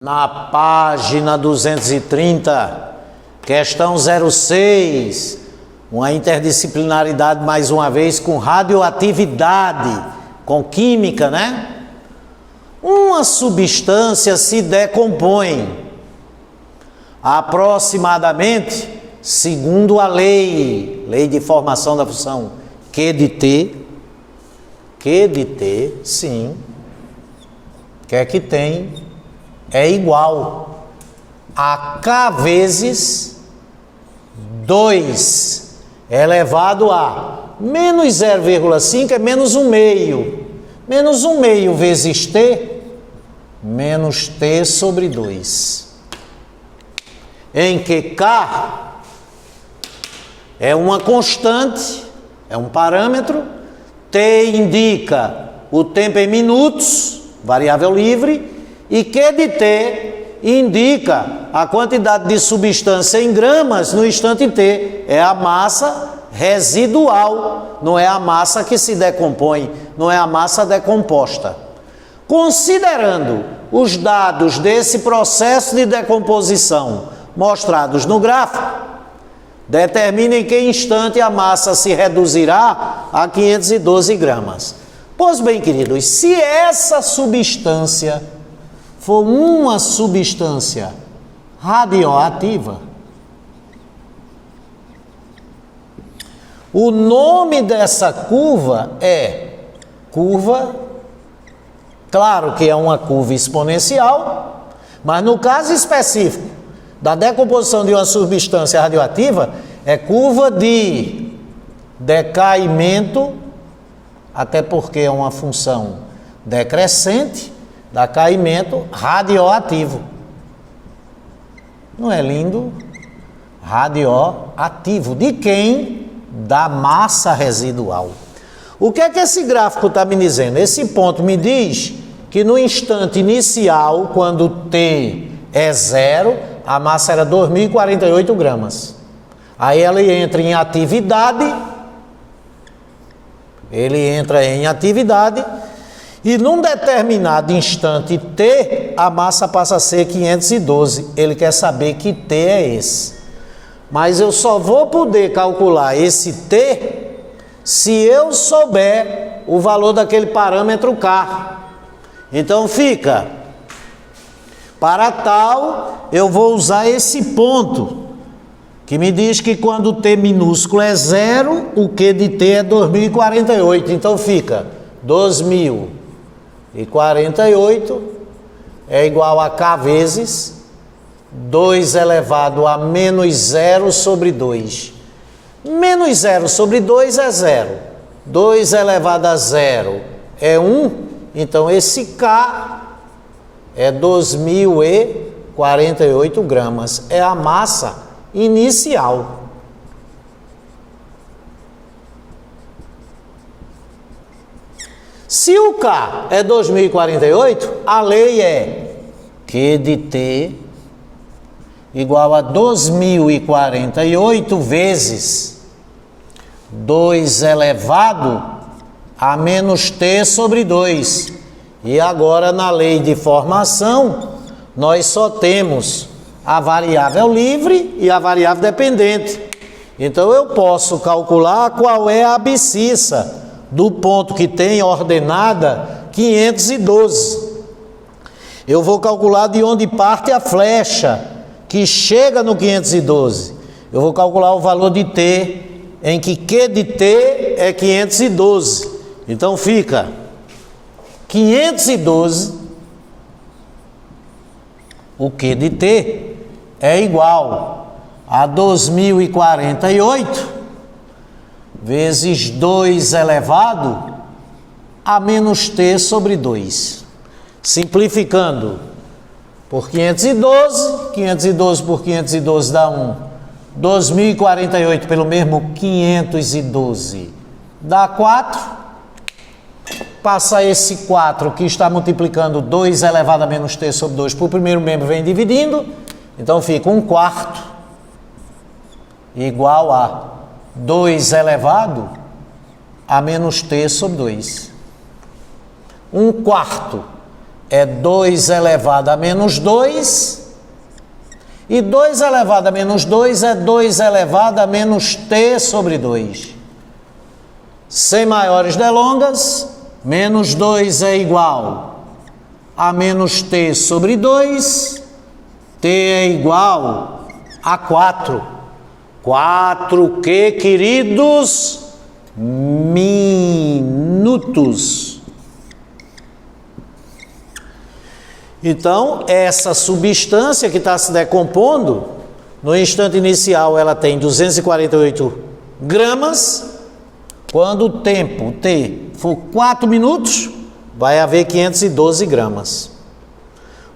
Na página 230, questão 06, uma interdisciplinaridade mais uma vez com radioatividade, com química, né? Uma substância se decompõe aproximadamente, segundo a lei de formação da função Q de T, sim, que é que tem, é igual a K vezes 2 elevado a menos 0,5 é menos 1 meio. Menos 1 meio vezes T, menos T sobre 2. Em que K é uma constante, é um parâmetro, T indica o tempo em minutos, variável livre, e Q de T indica a quantidade de substância em gramas no instante T. É a massa residual, não é a massa que se decompõe, não é a massa decomposta. Considerando os dados desse processo de decomposição mostrados no gráfico, determine em que instante a massa se reduzirá a 512 gramas. Pois bem, queridos, se essa substância for uma substância radioativa, o nome dessa curva é curva, claro que é uma curva exponencial, mas no caso específico da decomposição de uma substância radioativa, é curva de decaimento, até porque é uma função decrescente, decaimento radioativo. Não é lindo? Radioativo. De quem? Da massa residual. O que é que esse gráfico está me dizendo? Esse ponto me diz que no instante inicial, quando T é 0, a massa era 2.048 gramas. Aí ela entra em atividade, e num determinado instante T, a massa passa a ser 512. Ele quer saber que T é esse. Mas eu só vou poder calcular esse T se eu souber o valor daquele parâmetro K. Então fica, para tal, eu vou usar esse ponto, que me diz que quando T minúsculo é 0, o Q de T é 2048. Então fica 2048 é igual a K vezes 2 elevado a menos 0 sobre 2. Menos 0 sobre 2 é 0. 2 elevado a 0 é 1. Então esse K é 2048 gramas. É a massa inicial. Se o K é 2048, a lei é Q de T igual a 2048 vezes 2 elevado a menos T sobre 2. E agora na lei de formação, nós só temos a variável livre e a variável dependente. Então eu posso calcular qual é a abscissa do ponto que tem ordenada 512. Eu vou calcular de onde parte a flecha que chega no 512. Eu vou calcular o valor de T, em que Q de T é 512. Então fica 512, o Q de T é igual a 2048 vezes 2 elevado a menos T sobre 2. Simplificando por 512, 512 por 512 dá 1. 2048 pelo mesmo 512 dá 4. Passa esse 4 que está multiplicando 2 elevado a menos T sobre 2 por primeiro membro, vem dividindo. Então fica 1/4 igual a 2 elevado a menos T sobre 2. 1/4 é 2 elevado a menos 2. E 2 elevado a menos 2 é 2 elevado a menos t sobre 2. Sem maiores delongas, menos 2 é igual a menos t sobre 2. T é igual a 4. 4 que, queridos? Minutos. Então, essa substância que está se decompondo, no instante inicial ela tem 248 gramas. Quando o tempo T for 4 minutos, vai haver 512 gramas.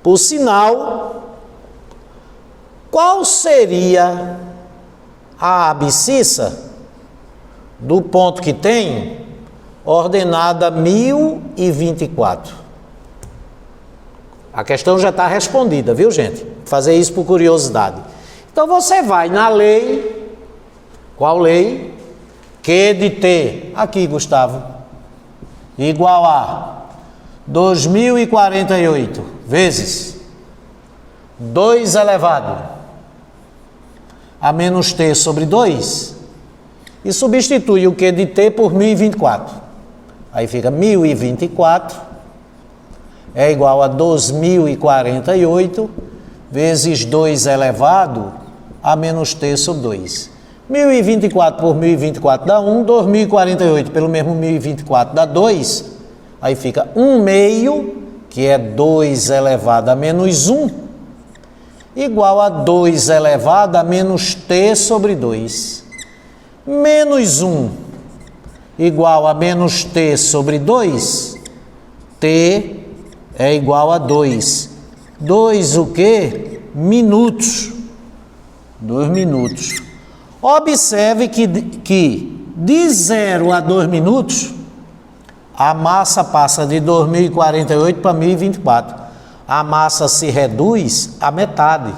Por sinal, qual seria a abscissa do ponto que tem ordenada 1024? A questão já está respondida, viu, gente? Vou fazer isso por curiosidade. Então você vai na lei. Qual lei? Q de T. Aqui, Gustavo. Igual a 2048 vezes 2 elevado a menos T sobre 2. E substitui o Q de T por 1024. Aí fica 1024 é igual a 2048 vezes 2 elevado a menos T sobre 2. 1024 por 1024 dá 1, 2048 pelo mesmo 1024 dá 2, aí fica 1 meio, que é 2 elevado a menos 1, igual a 2 elevado a menos T sobre 2. Menos 1 igual a menos T sobre 2, T é igual a 2. 2 o quê? Minutos. 2 minutos. Observe que de 0 a 2 minutos, a massa passa de 2048 para 1024. A massa se reduz à metade.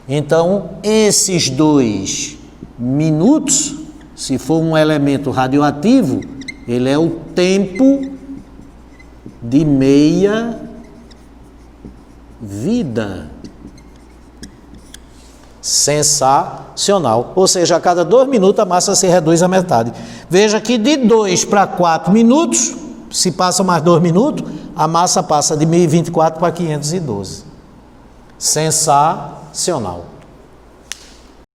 Então, esses 2 minutos, se for um elemento radioativo, ele é o tempo de meia vida. Sensacional. Ou seja, a cada 2 minutos a massa se reduz à metade. Veja que de 2 para 4 minutos, se passa mais 2 minutos, a massa passa de 1024 para 512. Sensacional.